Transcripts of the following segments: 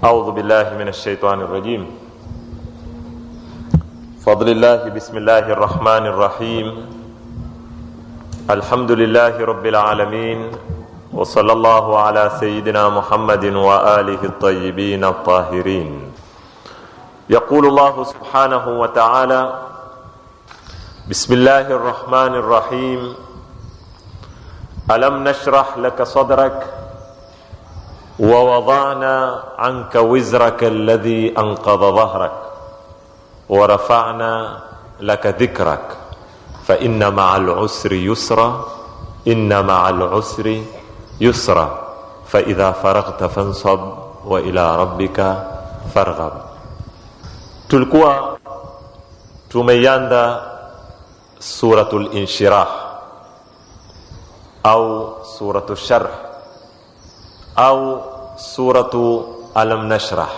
أعوذ بالله من الشيطان الرجيم. فضل الله بسم الله الرحمن الرحيم. الحمد لله رب العالمين، وصلى الله على سيدنا محمد وآله الطيبين الطاهرين. يقول الله سبحانه وتعالى: بسم الله الرحمن الرحيم. ألم نشرح لك صدرك ووضعنا عنك وزرك الذي أنقض ظهرك ورفعنا لك ذكرك فإن مع العسر يسرا إن مع العسر يسرا فإذا فرغت فانصب وإلى ربك فارغب. Tulikuwa tumeianza suratul inshirah au suratul sharh au suratu alam nashrah.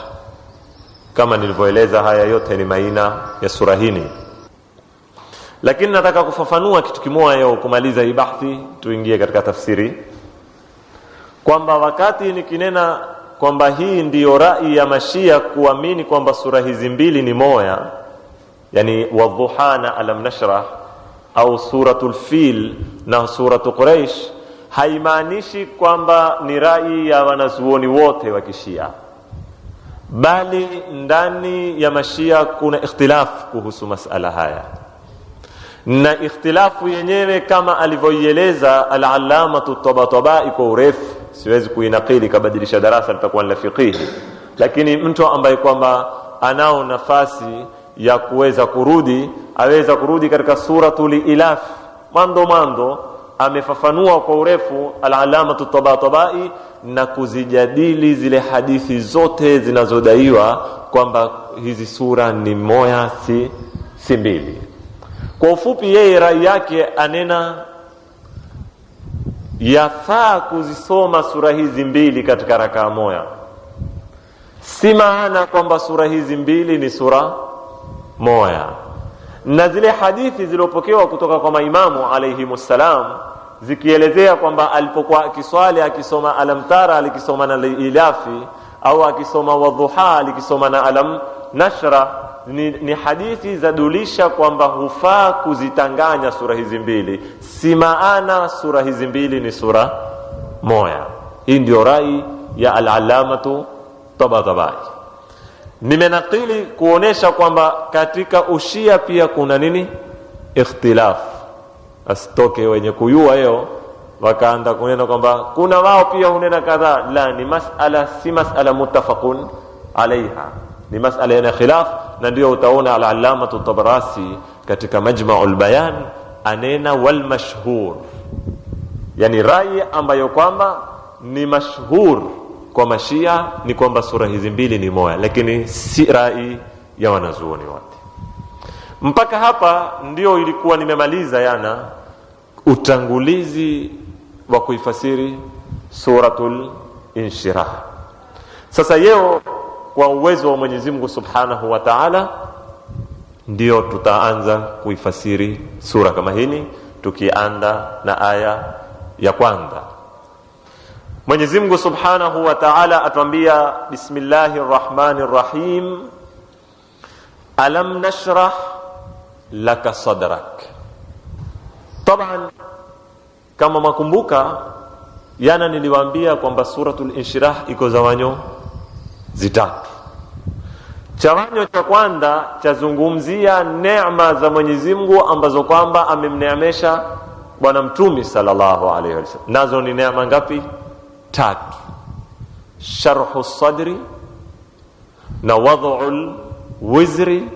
Kama nilivyoeleza, haya yote ni maina ya sura hii, lakini nataka kufafanua kitu kimoja kumaliza hii bahthi, tuingie katika tafsiri, kwamba wakati nikinena kwamba hii ndiyo rai ya Mashia kuamini kwamba sura hizi mbili ni moja, yani wadhuha na alam nashrah, au suratul fil na suratul quraish, haimaanishi kwamba ni rai ya wanazuoni wote wa Kishia, bali ndani ya Mashia kuna ikhtilaf kuhusu masala haya, na ikhtilafu yenyewe kama alivyoieleza al-Allamatu Tabatabai kwa urefu, siwezi kuinakili kabadilisha darasa litakuwa la fiqhi, lakini mtu ambaye kwamba anao nafasi ya kuweza kurudi, aweza kurudi katika suratul Ilaf mando amefafanua kwa urefu al-Allamatu Tabatabai na kuzijadili zile hadithi zote zinazodaiwa kwamba hizi sura ni moja si mbili. Kwa ufupi, yeye rai yake anena yafaa kuzisoma sura hizi mbili katika rakaa moja, si maana kwamba sura hizi mbili ni sura moja. Na zile hadithi zilizopokewa kutoka kwa maimamu alayhimussalam zikielezea kwamba alipokuwa akiswali akisoma alam tara alikisoma na ilafi, au akisoma wadhuha alikisoma na alam nashra, ni hadithi zadulisha kwamba hufaa kuzitanganya sura hizi mbili, si maana sura hizi mbili ni sura moja. Hii ndio rai ya al-Allamatu Tabatabai. Nimenakili kuonesha kwamba katika ushia pia kuna nini? Ikhtilaf. Asitoke wenye kuyua leo wakaanza kunena kwamba kuna wao pia hunena kadhaa. La, ni masala, si masala muttafaqun alaiha, ni masala yana khilaf. Na ndio utaona al-Allamatu Tabarasi katika Majma'ul Bayan anena wal mashhur, yani rai ambayo kwamba ni mashhur kwa Mashia ni kwamba sura hizi mbili ni moja, lakini si rai ya wanazuoni wote. Mpaka hapa ndio ilikuwa nimemaliza yana utangulizi wa kuifasiri suratul inshirah. Sasa leo kwa uwezo wa Mwenyezi Mungu Subhanahu wa Ta'ala ndio tutaanza kuifasiri sura kama hili, tukianza na aya ya kwanza. Mwenyezi Mungu Subhanahu wa Ta'ala atuambia bismillahir rahmanir rahim, alam nashrah laka sadrak. Taban, kama makumbuka yana niliwaambia kwamba suratul inshirah iko zawanyo zitatu. Chawanyo cha kwanza chazungumzia neema za Mwenyezi Mungu ambazo kwamba amemneemesha bwana mtume sallallahu alaihi wasallam. Nazo ni neema ngapi? Tatu: sharhu sadri na wad'ul wizri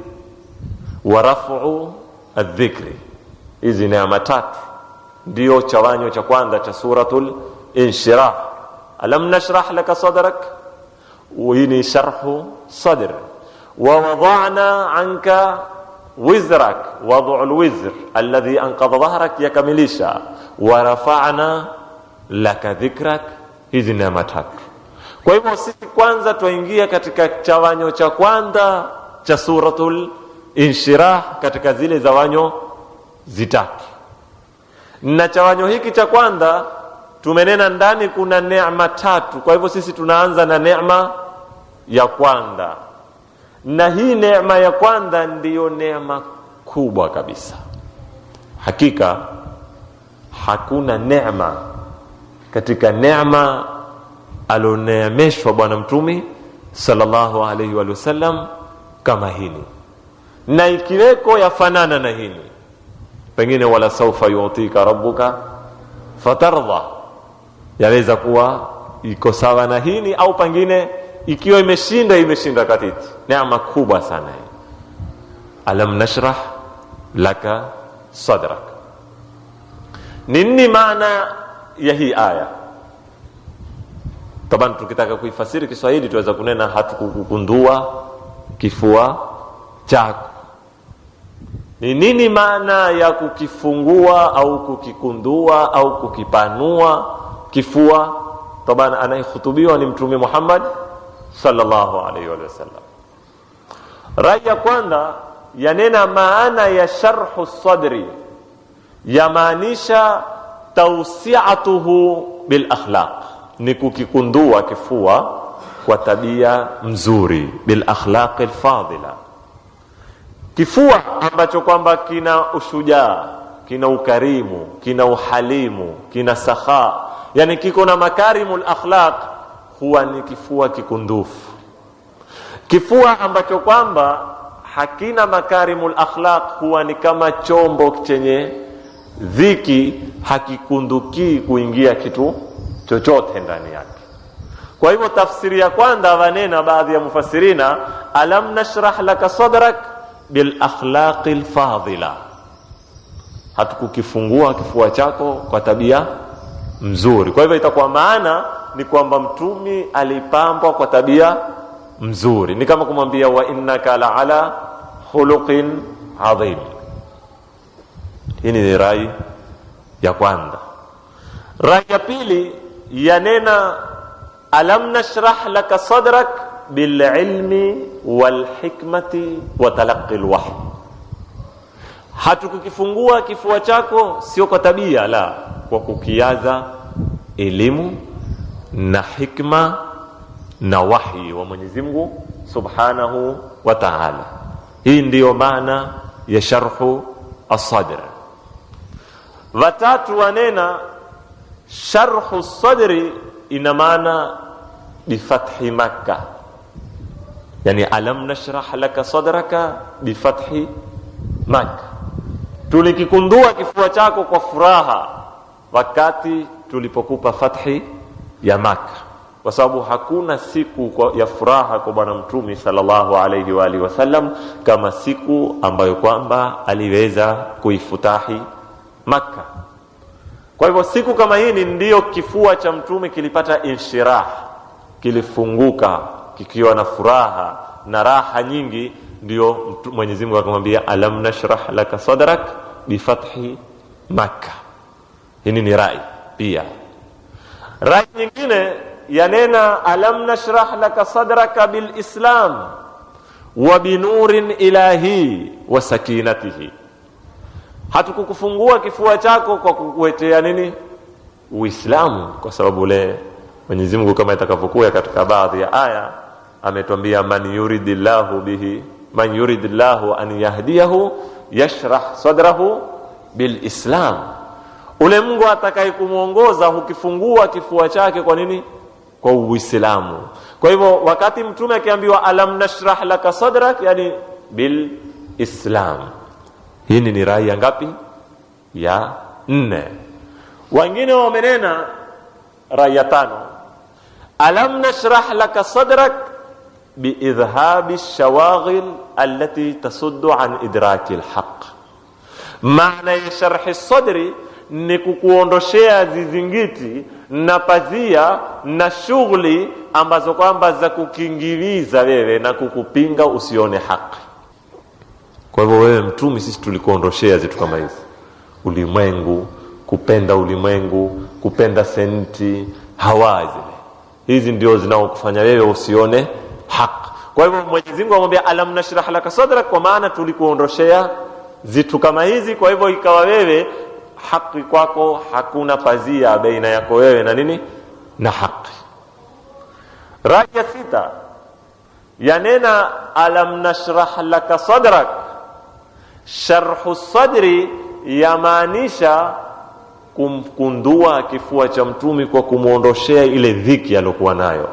wa raf'u adh-dhikri. Hizi neema tatu ndio chawanyo cha kwanza cha suratul inshirah. Alam nashrah laka sadrak, ويني شرح صدر. ووضعنا عنك وزرك, وضع الوزر الذي أنقض ظهرك يكمليشا. ورفعنا لك ذكرك. hizi neema tatu. Kwa hivyo sisi kwanza tuingia katika chawanyo cha kwanza cha suratul inshirah, katika zile zawanyo zitatu. Na chawanyo hiki cha kwanza tumenena ndani kuna neema tatu. Kwa hivyo sisi tunaanza na neema ya kwanza, na hii neema ya kwanza ndiyo neema kubwa kabisa. Hakika hakuna neema katika neema aloneemeshwa bwana mtume sallallahu alaihi wa sallam kama hini, na ikiweko yafanana na hini pengine wala saufa yutika rabbuka fatardha, yaweza kuwa iko sawa na hini, au pengine ikiwa imeshinda katiti. Neema kubwa sana hii. Alam nashrah laka sadrak. Nini maana ya hii aya? Taban tukitaka kuifasiri Kiswahili tuweza kunena hatukukundua kifua chako. Ni nini maana ya kukifungua au kukikundua au kukipanua kifua? Taban anayehutubiwa ni Mtume Muhammad sallallahu alaihi wa sallam. Rai ya kwanza yanena maana ya sharhu sadri, yamaanisha tawsi'atuhu bil akhlaq, ni kukikundua kifua kwa tabia mzuri, bil akhlaq al fadila. Kifua ambacho kwamba kina ushujaa, kina ukarimu, kina uhalimu, kina sakha, yani kiko na makarimul akhlaq, huwa ni kifua kikundufu. Kifua ambacho kwamba hakina makarimul akhlaq huwa ni kama chombo chenye dhiki, hakikunduki kuingia kitu chochote ndani yake. Kwa hivyo tafsiri ya kwanza wanena baadhi ya mufassirina, alam nashrah laka sadrak bil akhlaqil fadila, hatukukifungua kifua chako kwa tabia mzuri. Kwa hivyo itakuwa maana ni kwamba mtumi alipambwa kwa tabia mzuri, ni kama kumwambia wa innaka la ala khuluqin adhim. Hii ni rai ya kwanza. Rai ya pili yanena alam nashrah laka sadrak bil ilmi wal hikmati wa talaqqi al wahy, hatukukifungua kifua chako sio kwa tabia, la, kwa kukiaza elimu na hikma na wahi wa Mwenyezi Mungu Subhanahu wa Ta'ala. Hii ndiyo maana ya sharhu as-sadr. Watatu wanena sharhu as-sadri ina maana bifathi Makkah, yani alam nashrah laka sadraka bifathi Makkah, tulikikundua kifua chako kwa furaha wakati tulipokupa fathi ya Makkah, kwa sababu hakuna siku ya furaha kwa bwana mtume sallallahu alayhi wa alihi wasallam kama siku ambayo kwamba aliweza kuifutahi Makkah. Kwa hivyo siku kama hii ndiyo kifua cha mtume kilipata inshirah, kilifunguka kikiwa na furaha na raha nyingi, ndio Mwenyezi Mungu akamwambia alam nashrah laka sadrak bi fathi Makkah. Hii ni rai pia. Rai nyingine yanena alam nashrah laka sadraka bil islam wa binurin ilahi wa sakinatihi, hatukukufungua kifua chako kwa kukuletea nini? Uislamu, kwa sababu le Mwenyezi Mungu kama itakavyokuwa katika baadhi ya aya ametuambia man yuridillahu an yahdiyahu yashrah sadrahu bil islam, ule Mungu atakaye kumuongoza hukifungua kifua chake kwa nini? Kwa Uislamu. Kwa hivyo wakati mtume akiambiwa alam nashrah laka sadrak, yani bil islam. Hii ni rai ya ngapi? Ya 4. Wengine wamenena rai ya 5, alam nashrah laka sadrak bi idhhabi ash-shawaghil allati tasuddu an idraki al-haq. Maana ya sharhi sadri ni kukuondoshea zizingiti na pazia na shughuli ambazo kwamba za kukingiliza wewe na kukupinga usione haki. Kwa hivyo wewe mtume, sisi tulikuondoshea zitu kama hizi: ulimwengu, kupenda ulimwengu, kupenda senti, hawa zile. Hizi ndio zinaokufanya wewe usione haki. Kwa hivyo Mwenyezi Mungu amwambia alam nashrah laka sadrak, kwa maana tulikuondoshea zitu kama hizi. Kwa hivyo ikawa wewe haki kwako hakuna pazia baina yako wewe na nini? Na haki. Rai ya 6 yanena alam nashrah laka sadrak. Sharhu sadri yamaanisha kumkundua kifua cha mtumi kwa kumuondoshea ile dhiki aliyokuwa nayo,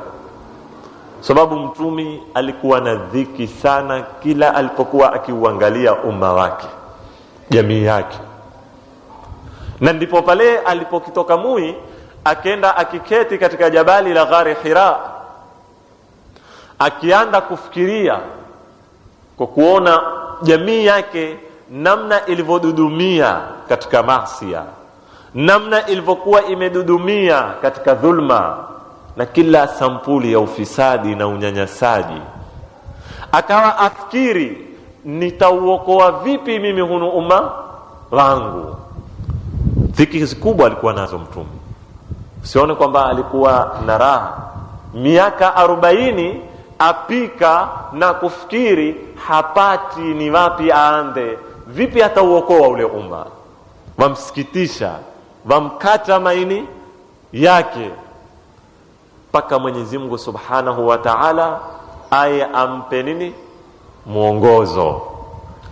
sababu mtumi alikuwa na dhiki sana kila alipokuwa akiuangalia umma wake, jamii yake. Na ndipo pale alipokitoka Mui akenda akiketi katika jabali la Ghari Hira, akianda kufikiria kwa kuona jamii yake namna ilivyodudumia katika maasiya, namna ilivyokuwa imedudumia katika dhulma na kila sampuli ya ufisadi na unyanyasaji. Akawa afikiri, nitauokoa vipi mimi hunu umma wangu? Dhiki kubwa alikuwa nazo mtume. Usione kwamba alikuwa na raha. Miaka 40 apika na kufikiri, hapati ni wapi aande, vipi atauokoa ule umma. Wamsikitisha, wamkata maini yake, paka Mwenyezi Mungu Subhanahu wa Ta'ala aye ampe nini? Mwongozo,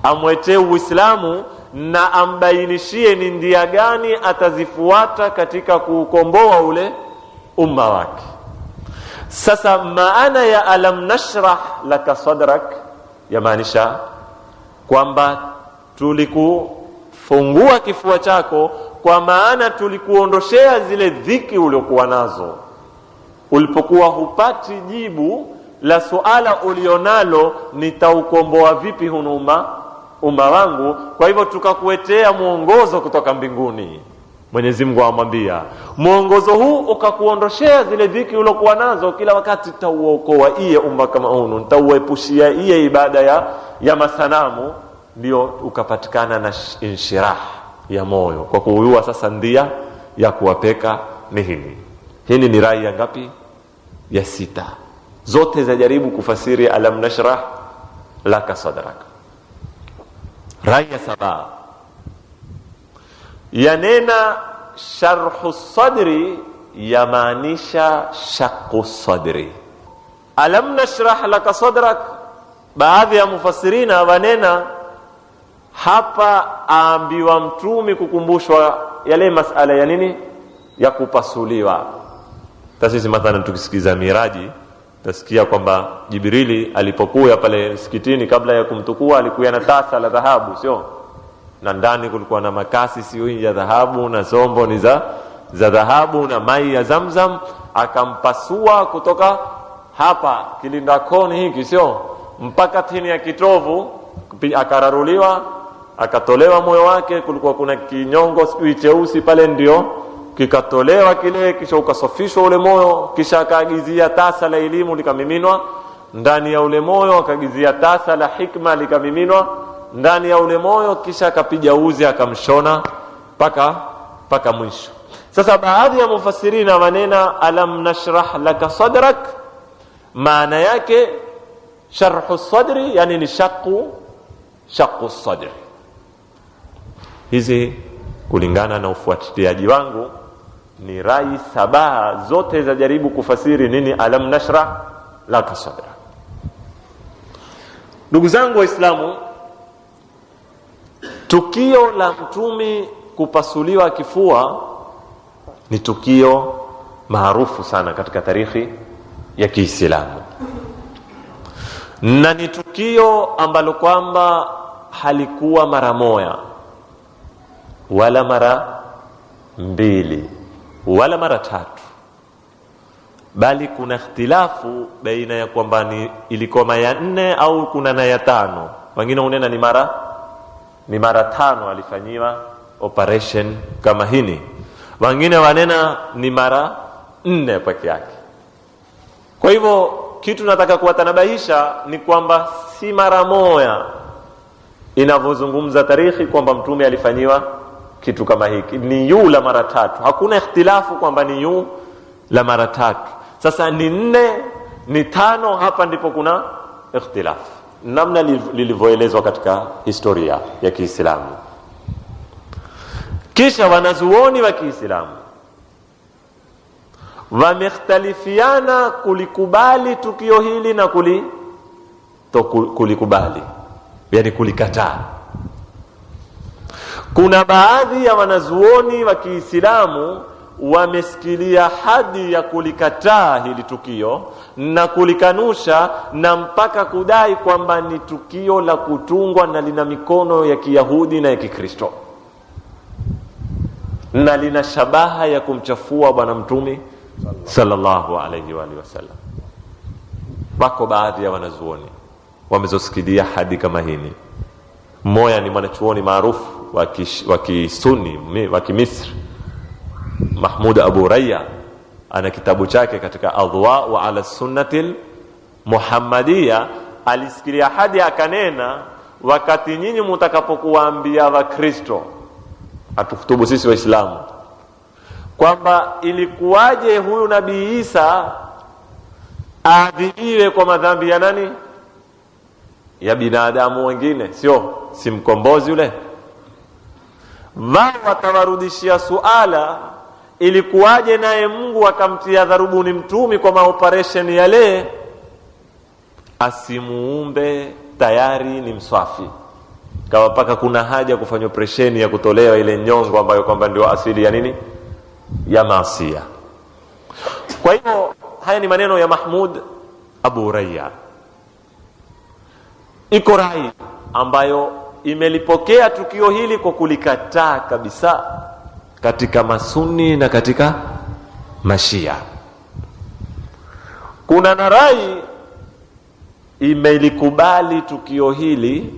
amwetee Uislamu na ambainishie ni ndia gani atazifuata katika kuukomboa ule umma wake. Sasa maana ya alam nashrah laka sadrak yamaanisha kwamba tulikufungua kifua chako, kwa maana tulikuondoshea zile dhiki uliokuwa nazo. Ulipokuwa hupati jibu la suala ulionalo, nitaukomboa vipi umma wangu, kwa hivyo tukakuetea mwongozo kutoka mbinguni. Mwenyezi Mungu amwambia, mwongozo huu ukakuondoshea zile dhiki uliokuwa nazo, kila wakati tauokoa iye umma kama hunu, nitauepushia iye ibada ya masanamu, ndio ukapatikana na inshirah ya moyo kwa kuuyua. Sasa ndia ya kuwapeka ni hili. Hili ni rai ya ngapi? Ya 6. Zote zajaribu kufasiri alam nashrah laka sadrak. Rai ya 7 yanena sharhu sadri yamaanisha shaqqu sadri. Alam nashrah laka sadrak, baadhi ya mufassirina wanena hapa aambiwa mtumi kukumbushwa yale masala ya nini, ya kupasuliwa. Sisi mathalan tukisikiza miraji, tasikia kwamba Jibrili alipokuwa pale msikitini kabla ya kumtukua alikuwa na tasa la dhahabu, sio? Na ndani kulikuwa na makasi sio ya dhahabu, na zombo ni za dhahabu, na mai ya Zamzam. Akampasua kutoka hapa kilindakoni hiki, sio, mpaka chini ya kitovu, akararuliwa, akatolewa moyo wake. Kulikuwa kuna kinyongo sijui cheusi pale, ndio kikatolewa kile, kisha ukasafishwa ule moyo, kisha akaagizia tasa la elimu likamiminwa ndani ya ule moyo, akaagizia tasa la hikma likamiminwa ndani ya ule moyo, kisha akapiga uzi akamshona paka mwisho. Sasa baadhi ya mufassirina wanena alam nashrah laka sadrak, maana yake sharhu sadri yani ni shaqqu sadri. Hizi kulingana na ufuatiliaji wangu ni rai 7, zote za jaribu kufasiri nini alam nashrah laka sadrak. Ndugu zangu Waislamu, tukio la mtumi kupasuliwa kifua ni tukio maarufu sana katika tarikhi ya Kiislamu, na ni tukio ambalo kwamba halikuwa mara moja wala mara 2 wala mara 3, bali kuna ikhtilafu baina ya kwamba ilikuwa mara 4 au kuna na ya 5. Wengine unena ni mara 5 alifanyiwa operation kama hini, wengine wanena ni mara 4 peke yake. Kwa hivyo kitu nataka kuwatanabahisha ni kwamba si mara moja inavyozungumza tarikhi kwamba mtume alifanyiwa kitu kama hiki, ni la mara 3. Hakuna ikhtilafu kwamba ni la mara 3. Sasa ni 4 ni 5, hapa ndipo kuna ikhtilafu namna lilivyoelezwa katika historia ya Kiislamu. Kisha wanazuoni wa Kiislamu wamekhtalifiana kulikubali tukio hili to kulikubali, yani kulikataa. Kuna baadhi ya wanazuoni wa Kiislamu wamesikilia hadi ya kulikataa hili tukio na kulikanusha, na mpaka kudai kwamba ni tukio la kutungwa na lina mikono ya Kiyahudi na ya Kikristo na lina shabaha ya kumchafua Bwana Mtume sallallahu alayhi wa alihi wasallam. Wako baadhi ya wanazuoni wamezosikilia hadi kama hili. Mmoja ni mwanachuoni maarufu wa Kisuni wa Kimisri, Mahmud Abu Raya, ana kitabu chake katika Adwa ala Sunnatil Muhammadiyya. Alisikilia hadi akanena, wakati nyinyi mtakapokuambia Wakristo, atukutubu sisi Waislamu, kwamba ilikuwaje huyu Nabii Isa aadhibiwe kwa madhambi ya nani? Ya binadamu wengine, si mkombozi yule. Wao watawarudishia suala, ilikuwaje naye Mungu akamtia dharubuni mtumi kwa maoperation yale, asimuumbe tayari ni mswafi, kawa paka kuna haja kufanya operation ya kutolewa ile nyongo ambayo kwamba ndio asili ya nini? Ya maasiya. Kwa hivyo haya ni maneno ya Mahmud Abu Raya. Iko rai ambayo imelipokea tukio hili kwa kulikataa kabisa katika Masuni na katika Mashia. Kuna na rai imelikubali tukio hili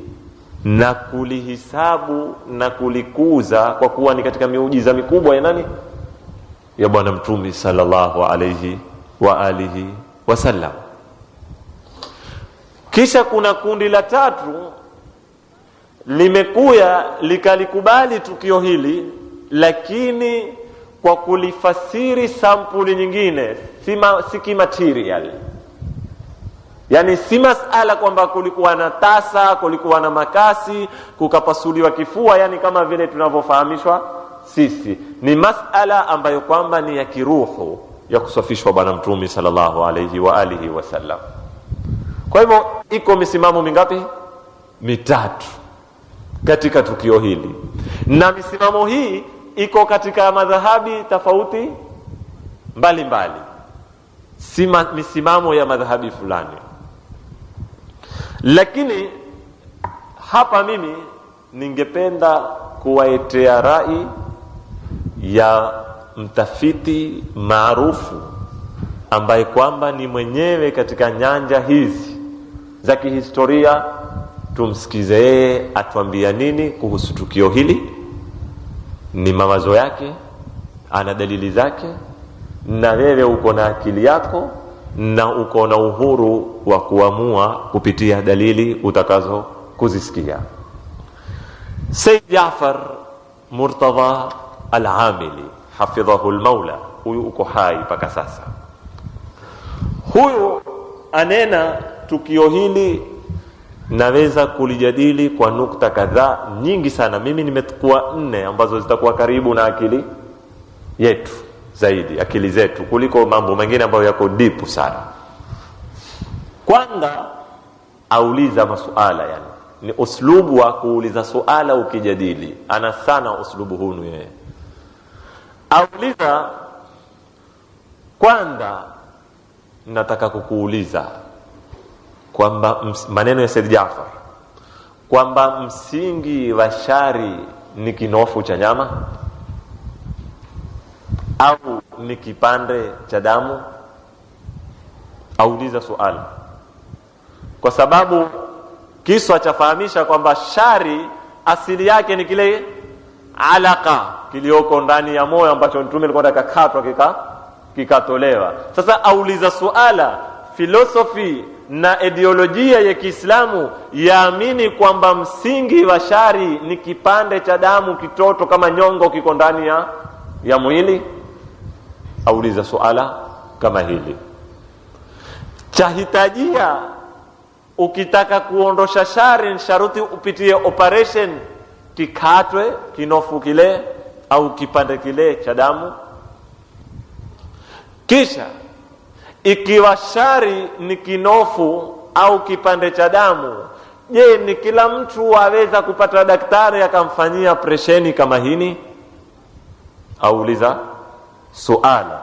na kulihisabu na kulikuza kwa kuwa ni katika miujiza mikubwa ya nani? Ya Bwana Mtume sallallahu alayhi wa alihi wasallam. Kisha kuna kundi la tatu limekuya likalikubali tukio hili, lakini kwa kulifasiri sampuli nyingine, si kimaterial. Yani si masala kwamba kulikuwa na tasa, kulikuwa na makasi, kukapasuliwa kifua, yani kama vile tunavyofahamishwa sisi. Ni masala ambayo kwamba ni ya kiruhu, ya kusafishwa Bwana Mtume sallallahu alayhi wa alihi wasallam. Kwa hivyo iko misimamo mingapi? Mitatu katika tukio hili, na misimamo hii iko katika madhahabi tofauti mbalimbali, si misimamo ya madhahabi fulani. Lakini hapa mimi ningependa kuwaetea rai ya mtafiti maarufu ambaye kwamba ni mwenyewe katika nyanja hizi za kihistoria. Tumsikize yeye atuambia nini kuhusu tukio hili, ni mawazo yake, ana dalili zake, na wewe uko na akili yako na uko na uhuru wa kuamua kupitia dalili utakazo kuzisikia. Sayyid Jaafar Murtadha Al-Amili hafidhahu al-Maula, huyu uko hai mpaka sasa. Huyu anena tukio hili naweza kulijadili kwa nukta kadhaa nyingi sana. Mimi nimechukua 4 ambazo zitakuwa karibu na akili yetu zaidi, akili zetu, kuliko mambo mengine ambayo yako deep sana. Kwanza auliza masuala, yani ni uslubu wa kuuliza suala ukijadili. Ana sana uslubu huu yeye. Auliza kwanza, nataka kukuuliza kwamba maneno ya Said Jaafar kwamba msingi wa shari ni kinofu cha nyama au ni kipande cha damu? Auliza suala kwa sababu kiswa chafahamisha kwamba shari asili yake ni kile alaka kilioko ndani ya moyo ambacho Mtume alikuwa akakatwa kikatolewa. Sasa auliza suala, filosofi na ideolojia ya Kiislamu yaamini kwamba msingi wa shari ni kipande cha damu kitoto kama nyongo kiko ndani ya mwili? Auliza suala kama hili. Chahitajia ukitaka kuondosha shari sharuti upitie operation, kikatwe kinofu kile au kipande kile cha damu. Kisha ikiwa shari ni kinofu au kipande cha damu, je, ni kila mtu aweza kupata daktari akamfanyia operesheni kama hini? Auliza suala.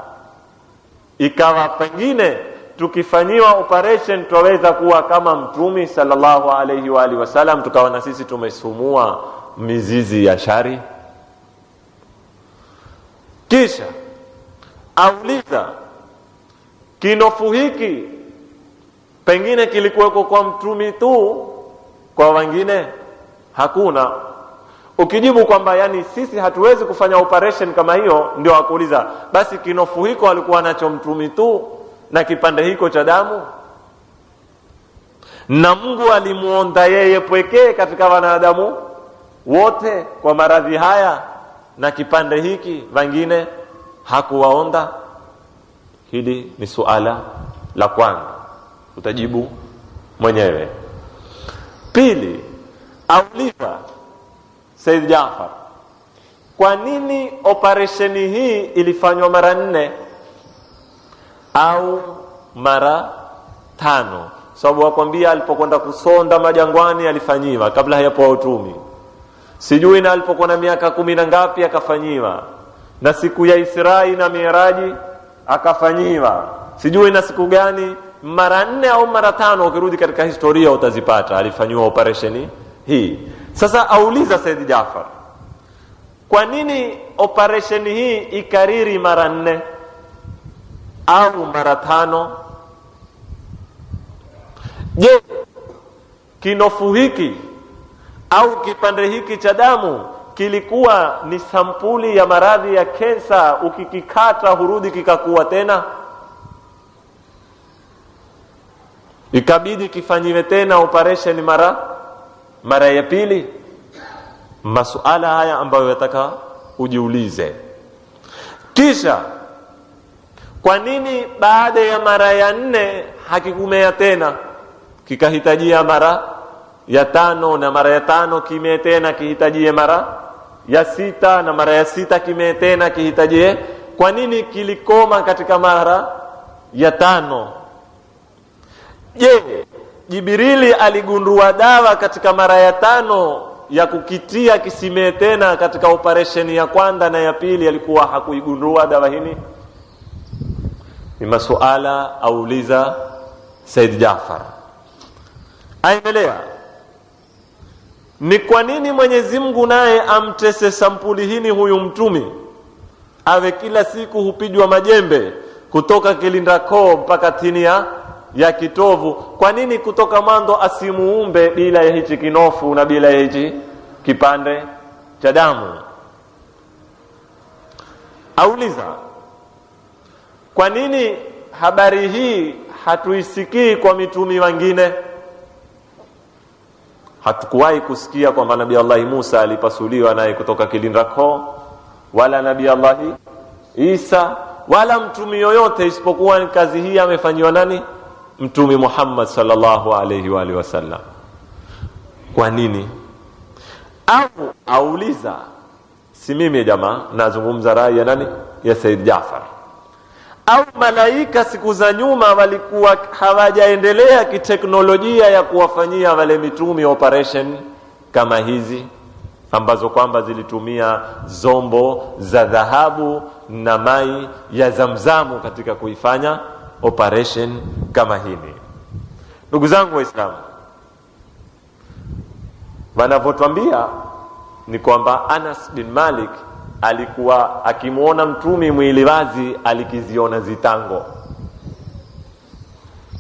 Ikawa pengine tukifanyiwa operation tuweza kuwa kama Mtume sallallahu alayhi wa alihi wasallam, tukawa na sisi tumesumua mizizi ya shari? Kisha auliza, kinofu hiki pengine kilikuweko kwa Mtume tu, kwa wengine hakuna? Ukijibu kwamba yani sisi hatuwezi kufanya operation kama hiyo, ndio akuuliza basi kinofu hiko alikuwa nacho Mtume tu na kipande hiko cha damu? Na Mungu alimuonda yeye pekee katika wanadamu wote kwa maradhi haya, na kipande hiki wengine hakuwaonda? Hili ni suala la kwanza, utajibu mwenyewe. Pili, auliza Said Jaafar, kwa nini operesheni hii ilifanywa mara 4 au mara 5? Sababu wakwambia alipokwenda kusonda majangwani alifanyiwa kabla hayapo utumi, sijui na alipokuwa na miaka 10 na ngapi akafanyiwa, na siku ya Israi na Miraji akafanyiwa, sijui na siku gani. Mara 4 au mara 5, ukirudi katika historia utazipata alifanyiwa operesheni hii. Sasa auliza Said Jaafar, kwa nini operesheni hii ikariri mara 4 au mara 5? Je, kinofu hiki au kipande hiki cha damu kilikuwa ni sampuli ya maradhi ya kensa, ukikikata hurudi kikakuwa tena, ikabidi kifanyiwe tena operation mara ya pili? Masuala haya ambayo yataka ujiulize. Kisha, kwa nini baada ya mara ya 4 hakikumea tena, kikahitajia mara ya 5, na mara ya 5 kimee tena kihitajie mara ya 6, na mara ya 6 kimee tena kihitajie? Kwa nini kilikoma katika mara ya 5? Je, Jibrili aligundua dawa katika mara ya 5 ya kukitia kisimee tena katika operesheni ya kwanza na ya pili, alikuwa hakuigundua dawa hini? Ni masuala auliza Said Jaafar. Aendelea, ni kwa nini Mwenyezi Mungu naye amtese sampuli hini huyu Mtume, awe kila siku hupijwa majembe kutoka kilinda koo mpaka tini ya kitovu? Kwa nini kutoka mwanzo asimuumbe bila ya hichi kinofu na bila ya hichi kipande cha damu? Auliza, kwa nini habari hii hatuisikii kwa mitume wengine? Hatukuwahi kusikia kwamba Nabii Allah Musa alipasuliwa naye kutoka kilinda koo, wala Nabii Allah Isa, wala mtume yoyote, isipokuwa kazi hii amefanyiwa nani? Mtume Muhammad sallallahu alayhi wa alihi wasallam. Kwa nini? Au auliza, si mimi jamaa, nazungumza rai ya nani? Ya Said Jaafar. Au malaika siku za nyuma walikuwa hawajaendelea kiteknolojia ya kuwafanyia wale mitume operation kama hizi, ambazo kwamba zilitumia zombo za dhahabu na mai ya Zamzamu katika kuifanya operation kama hini? Ndugu zangu Waislamu, wanavyotuambia ni kwamba Anas bin Malik alikuwa akimuona Mtume mwili wazi, alikiziona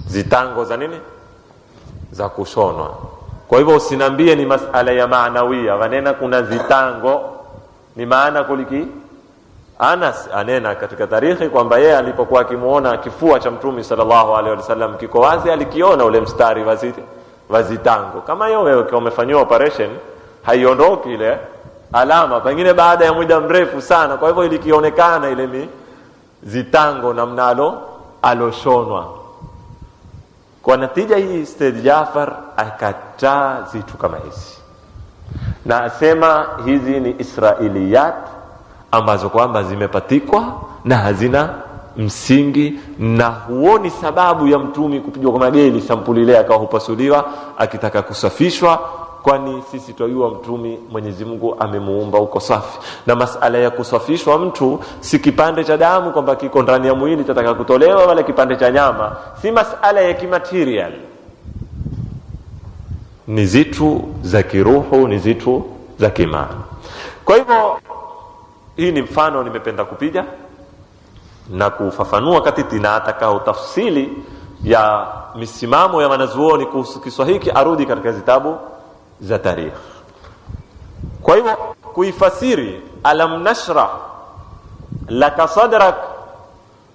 zitango za nini? Za kushonwa. Kwa hivyo usinambie ni masala ya maanawia, wanena kuna zitango, ni maana kuliki. Anas anena katika tarikhi kwamba yeye alipokuwa akimuona kifua cha Mtume sallallahu alaihi wasallam kiko wazi, alikiona ule mstari wa zitango. Kama hiyo wewe ukiwa umefanywa operation haiondoki ile alama, pengine baada ya muda mrefu sana. Kwa hivyo ilikionekana ile zitango namna aloshonwa. Kwa natija hii Said Jaafar akataa zitu kama hizi, na asema hizi ni Israiliyat ambazo kwamba zimepatikwa na hazina msingi, na huoni sababu ya mtumi kupigwa kwa mageli sampuli ile akawa hupasuliwa akitaka kusafishwa, kwani sisi twajua mtumi Mwenyezi Mungu amemuumba uko safi. Na masala ya kusafishwa mtu si kipande cha damu kwamba kiko ndani ya mwili tataka kutolewa, wala kipande cha nyama, si masala ya kimaterial, ni zitu za kiruhu, ni zitu za kimani. Kwa hivyo hii ni mfano nimependa kupiga na kufafanua katiti, na atakao tafsili ya misimamo ya wanazuoni kuhusu kiswa hiki arudi katika zitabu za tarikh. Kwa hivyo kuifasiri alam nashrah laka sadrak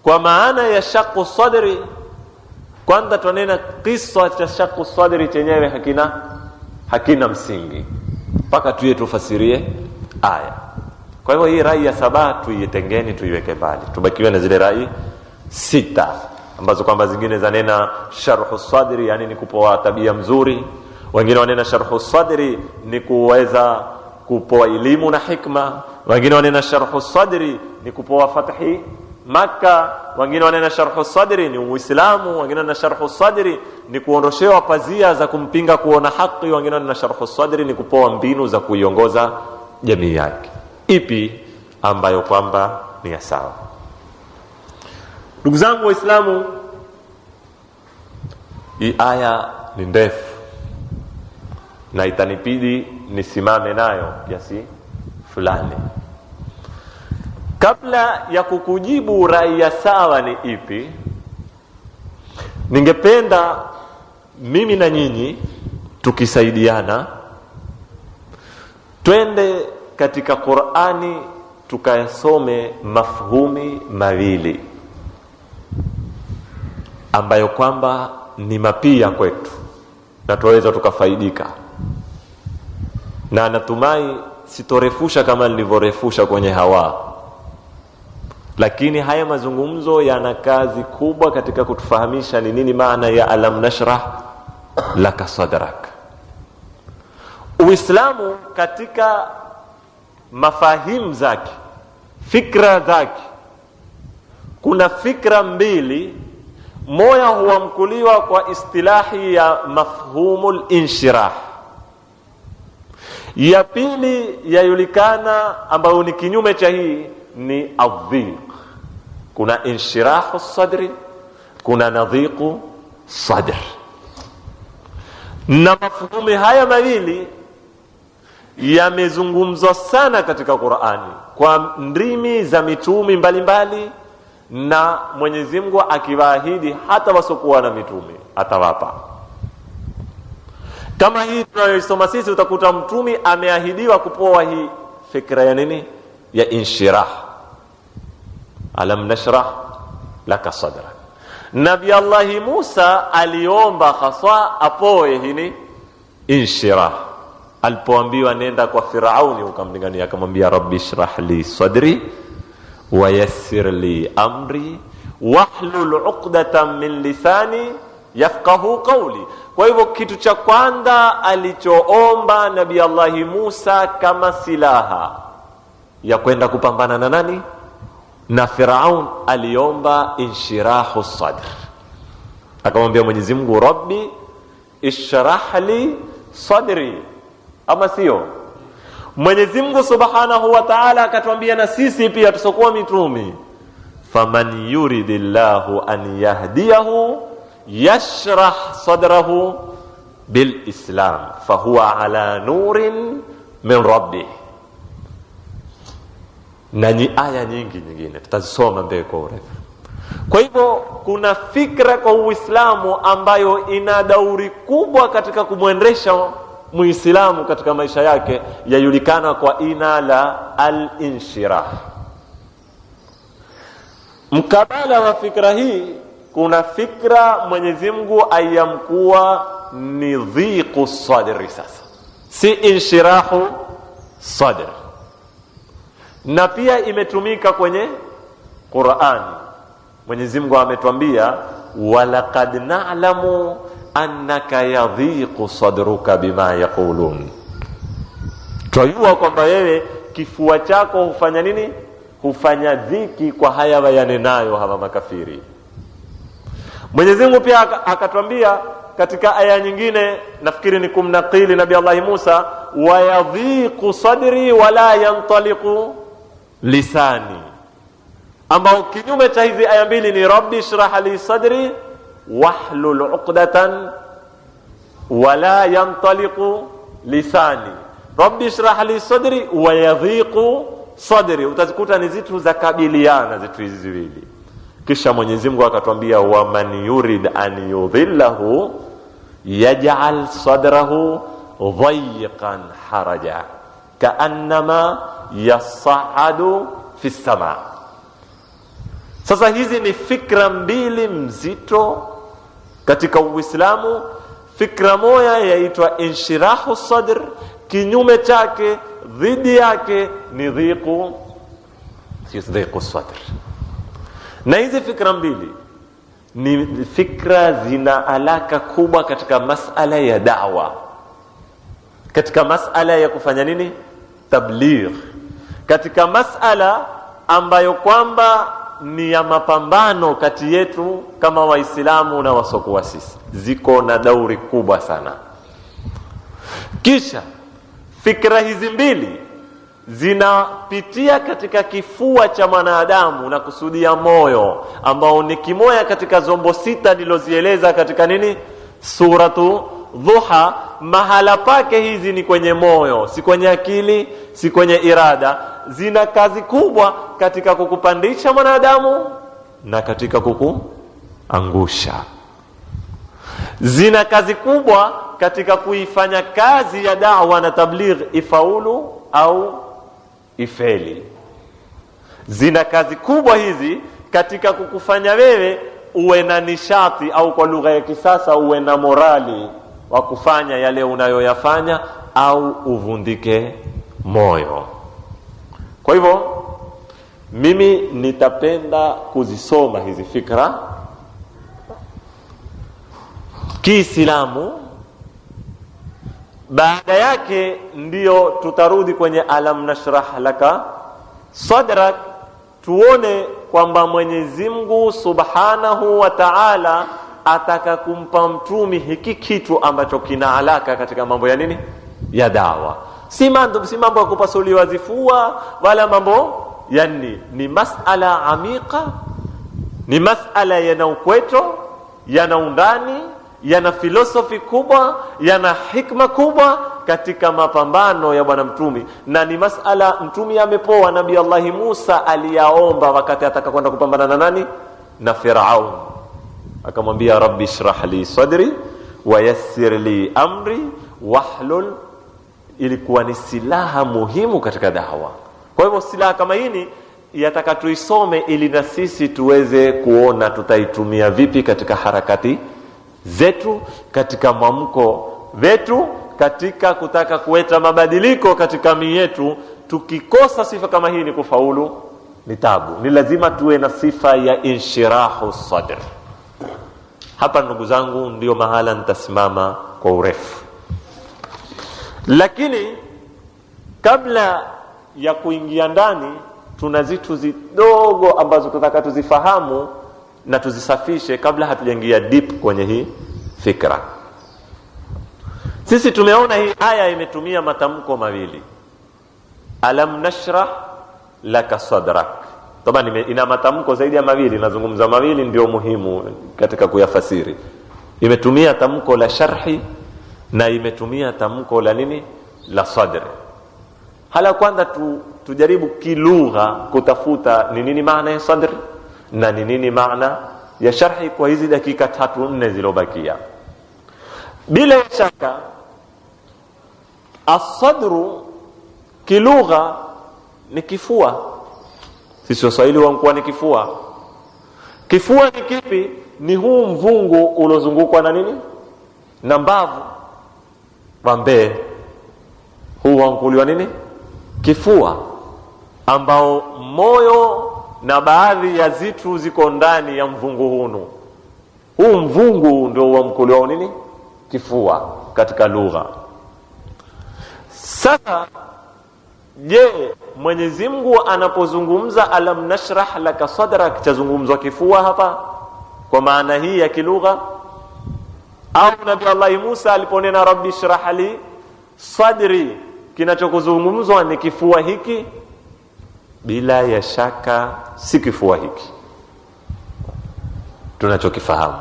kwa maana ya shaqu sadri, kwanza tunena kisa cha shaqu sadri chenyewe hakina msingi mpaka tuye tufasirie aya. Kwa hivyo hii rai ya 7 tuietengeni, tuiweke mbali, tubakiwe na zile rai 6 ambazo kwamba zingine zanena sharhu sadri, yani ni kupoa tabia mzuri. Wengine wanena sharhu sadri ni kuweza kupoa elimu na hikma. Wengine wanena sharhu sadri ni kupoa fathi Makka. Wengine wanena sharhu sadri ni Uislamu. Wengine wanena sharhu sadri ni kuondoshewa pazia za kumpinga kuona haki. Wengine wanena sharhu sadri ni kupoa mbinu za kuiongoza jamii yake. Ipi ambayo kwamba ni ya sawa? Ndugu zangu Waislamu, hii aya ni ndefu na itanibidi nisimame nayo kiasi fulani. Kabla ya kukujibu rai ya sawa ni ipi, ningependa mimi na nyinyi tukisaidiana twende katika Qur'ani tukayasome mafhumi mawili ambayo kwamba ni mapia kwetu na tuweza tukafaidika, na natumai sitorefusha kama nilivyorefusha kwenye hawa, lakini haya mazungumzo yana kazi kubwa katika kutufahamisha ni nini maana ya alam nashrah laka sadrak. Uislamu katika mafahimu zake, fikra zake, kuna fikra mbili. Moja huamkuliwa kwa istilahi ya mafhumul inshirah, ya pili yajulikana ambayo ni kinyume cha hii ni adhiq. Kuna inshirahu sadri, kuna nadhiqu sadr, na mafhumi haya mawili yamezungumzwa sana katika Qur'ani kwa ndimi za mitumi mbalimbali, na Mwenyezi Mungu akiwaahidi hata wasokuwa na mitume atawapa. Kama hii tunayosoma sisi, utakuta mtumi ameahidiwa kupoa hii fikra ya nini, ya inshirah, alam nashrah laka sadrak. Nabii Allah Musa aliomba haswa apoe hini inshirah, alipoambiwa nenda kwa Firauni, ukamlingania akamwambia rabbi shrah li sadri wa yassir li amri wahlul 'uqdatan min lisani yafqahu qawli. Kwa hivyo kitu cha kwanza alichoomba Nabii Allah Musa kama silaha ya kwenda kupambana na nani, na Firaun, aliomba inshirahu sadr. Akamwambia Mwenyezi Mungu rabbi ishrah li sadri, ama sio? Mwenyezi Mungu Subhanahu wa Ta'ala akatuambia na sisi pia tusokuwa mitumi, faman yuridillahu an yahdiyahu yashrah sadrahu bil islam fahuwa ala nurin min rabbih. Na ni aya nyingine tutazisoma mbele kwa urefu. Kwa hivyo kuna fikra kwa Uislamu ambayo ina dauri kubwa katika kumwendesha Muislamu katika maisha yake, yajulikana kwa ina la al-inshirah. Mkabala wa fikra hii kuna fikra Mwenyezi Mungu ayamkuwa ni dhiqu sadri, sasa si inshirahu sadr, na pia imetumika kwenye Qur'ani. Mwenyezi Mungu ametuambia walaqad na'lamu annaka yadhiqu sadruka bima yaqulun, twajua kwamba wewe kifua chako hufanya nini, hufanya dhiki kwa haya wayanenayo hawa makafiri. Mwenyezi Mungu pia akatwambia katika aya nyingine, nafikiri ni kumnaqili Nabii Allah Musa, wa yadhiqu sadri wala yantaliqu lisani, ambao kinyume cha hizi aya mbili ni rabbi shrah li sadri wahlul uqdatan wala yantaliqu lisani. Rabbi shrah li sadri wa yadhiqu sadri, utazikuta ni zitu za kabiliana zitu hizi ziwili. Kisha Mwenyezi Mungu akatwambia, wa man yurid an yudhillahu yaj'al sadrahu dhayiqan haraja kaannama yas'adu fi sama. Sasa hizi ni fikra mbili mzito katika Uislamu. Fikra moja yaitwa inshirahu sadr, kinyume chake dhidi yake ni dhiqu sadr. Na hizi fikra mbili ni fikra zina alaka kubwa katika masala ya da'wa, katika masala ya kufanya nini, tabligh, katika masala ambayo kwamba ni ya mapambano kati yetu kama Waislamu na wasokuwa sisi, ziko na dauri kubwa sana. Kisha fikra hizi mbili zinapitia katika kifua cha mwanadamu na kusudia moyo, ambao ni kimoja katika zombo sita nilozieleza katika nini, suratu Dhuha. Mahala pake hizi ni kwenye moyo, si kwenye akili, si kwenye irada. Zina kazi kubwa katika kukupandisha mwanadamu na katika kukuangusha. Zina kazi kubwa katika kuifanya kazi ya da'wa na tabligh ifaulu au ifeli. Zina kazi kubwa hizi katika kukufanya wewe uwe na nishati, au kwa lugha ya kisasa uwe na morali wa kufanya yale unayoyafanya, au uvundike moyo. Kwa hivyo mimi nitapenda kuzisoma hizi fikra Kiislamu. Baada yake ndio tutarudi kwenye alam nashrah laka sadrak, tuone kwamba Mwenyezi Mungu Subhanahu wa Ta'ala ataka kumpa mtumi hiki kitu ambacho kina alaka katika mambo ya nini, ya dawa. Si mambo ya kupasuliwa zifua wala mambo yani, ni masala amika, ni masala yana ukweto, yana undani, yana filosofi kubwa, yana hikma kubwa katika mapambano ya bwana mtumi. Na ni masala mtumi amepoa Nabii Allah Musa aliyaomba wakati ataka kwenda kupambana na nani, na Firaun. Akamwambia rabbi shrah li sadri wa yassir li amri wahlul. Ilikuwa ni silaha muhimu katika da'wa. Kwa hivyo silaha kama hii yataka tuisome ili na sisi tuweze kuona tutaitumia vipi katika harakati zetu, katika mwamko wetu, katika kutaka kuleta mabadiliko katika mii yetu. Tukikosa sifa kama hii ni kufaulu ni tabu. Ni lazima tuwe na sifa ya inshirahu sadr. Hapa ndugu zangu ndio mahala nitasimama kwa urefu, lakini kabla ya kuingia ndani tuna zitu zidogo ambazo tunataka tuzifahamu na tuzisafishe kabla hatujaingia deep kwenye hii fikra. Sisi tumeona hii aya imetumia matamko mawili, alam nashrah laka sadrak. Tabani ina matamko zaidi ya mawili, nazungumza mawili ndio muhimu katika kuyafasiri. Imetumia tamko la sharhi na imetumia tamko la nini, la sadr. Hala kwanza tujaribu kilugha kutafuta ni nini maana ya sadr na ni nini maana ya sharhi kwa hizi dakika 3-4 zilobakia. Bila shaka as-sadru kilugha ni kifua. Sisi Waswahili wanakuwa ni kifua. Kifua ni kipi? Ni huu mvungu ulozungukwa na nini, na mbavu wambee. Huu wankuliwa nini, kifua, ambao moyo na baadhi ya zitu ziko ndani ya mvungu hunu. Huu mvungu ndio wankuliwa nini, kifua katika lugha. Sasa Je, Mwenyezi Mungu anapozungumza alam nashrah laka sadrak, chazungumzwa kifua hapa kwa maana hii ya kilugha, au Nabii Allah Musa aliponena rabbi shrah li sadri, kinachokuzungumzwa ni kifua hiki? Bila ya shaka si kifua hiki tunachokifahamu,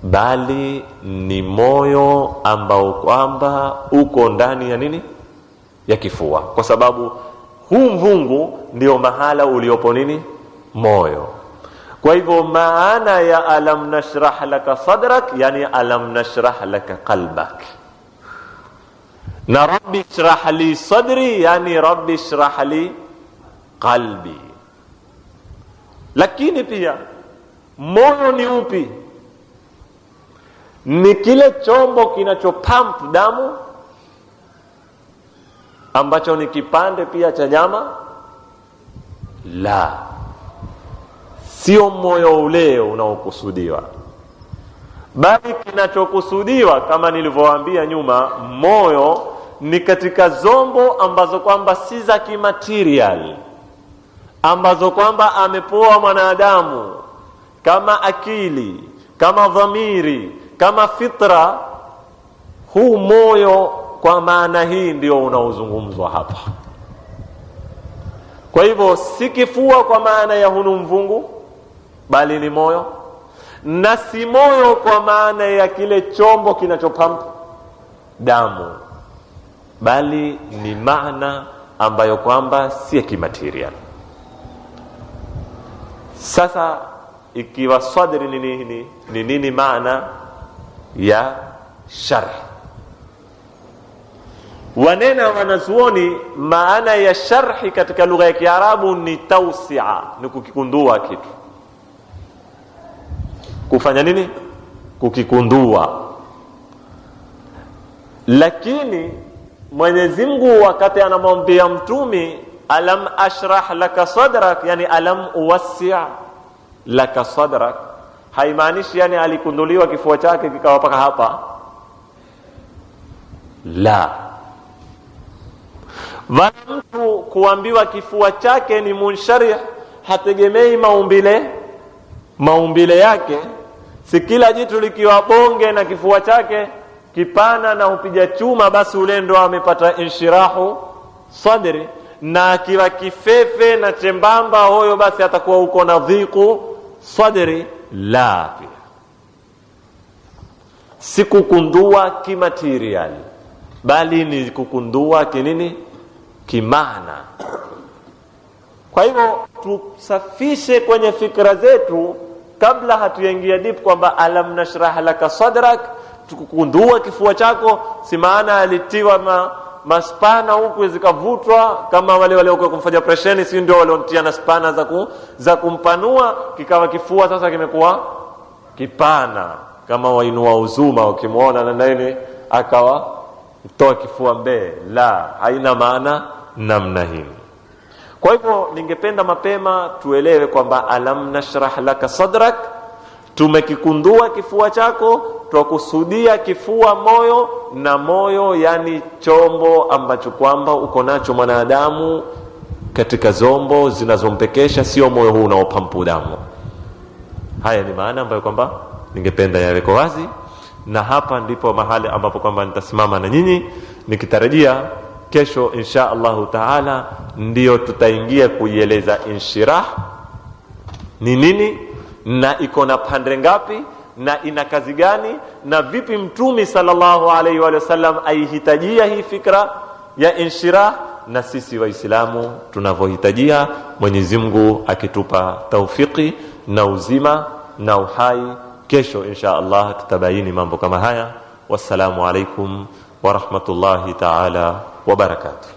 bali ni moyo ambao kwamba uko ndani ya nini, ya kifua, kwa sababu huu mvungu ndio mahala uliopo nini, moyo. Kwa hivyo maana ya alam nashrah laka sadrak, yani alam nashrah laka qalbak, na rabbi shrah li sadri, yani rabbi shrah li qalbi. Lakini pia moyo ni upi? Ni kile chombo kinachopump damu ambacho ni kipande pia cha nyama? La, sio moyo ule unaokusudiwa, bali kinachokusudiwa kama nilivyowaambia nyuma, moyo ni katika zombo ambazo kwamba si za kimaterial, ambazo kwamba amepoa mwanadamu kama akili, kama dhamiri, kama fitra. Huu moyo kwa maana hii ndio unaozungumzwa hapa. Kwa hivyo si kifua kwa maana ya hunu mvungu, bali ni moyo, na si moyo kwa maana ya kile chombo kinachopampa damu, bali ni maana ambayo kwamba si ya kimaterial. Sasa ikiwa sadri ni nini maana ya sharh? Wanena wanazuoni maana ya sharhi katika lugha ya Kiarabu ni tawsi'a, ni kukikundua kitu. Kufanya nini? Kukikundua. Lakini Mwenyezi Mungu wakati anamwambia mtumi alam ashrah laka sadrak, yani alam uwassi' laka sadrak, haimaanishi yani alikunduliwa kifua chake kikawa paka hapa. La, wala mtu kuambiwa kifua chake ni munsharih hategemei maumbile yake. Si kila jitu likiwa bonge na kifua chake kipana na upiga chuma basi ule ndo amepata inshirahu sadri, na akiwa kifefe na chembamba hoyo basi atakuwa uko na dhiku sadri. La, pia si kukundua kimaterial, bali ni kukundua kinini, kimaana. Kwa hivyo tusafishe kwenye fikra zetu kabla hatuingia deep kwamba alam nashrah laka sadrak, tukukundua kifua chako si maana alitiwa maspana huku zikavutwa kama wale waliokuwa kumfanya operation, si ndio waliontia na spana za kumpanua, kikawa kifua sasa kimekuwa kipana kama wainua uzuma, ukimwona na nini akawa toa kifua mbele. La, haina maana namna hii. Kwa hivyo ningependa mapema tuelewe kwamba alam nashrah laka sadrak, tumekikundua kifua chako, twakusudia kifua moyo, na moyo yani chombo ambacho kwamba uko nacho mwanadamu katika zombo zinazompekesha, sio moyo huu unaopampu damu. Haya ni maana ambayo kwamba ningependa yaweko wazi, na hapa ndipo mahali ambapo kwamba nitasimama na nyinyi, nikitarajia kesho insha Allahu taala ndio tutaingia kuieleza inshirah ni nini, na iko na pande ngapi, na ina kazi gani, na vipi mtume sallallahu alaihi wa sallam aihitajia hii fikra ya inshirah, na sisi waislamu tunavyohitajia. Mwenyezi Mungu akitupa taufiki na uzima na uhai, kesho insha Allah tutabaini mambo kama haya. Wassalamu alaikum wa rahmatullahi ta'ala wa barakatuh.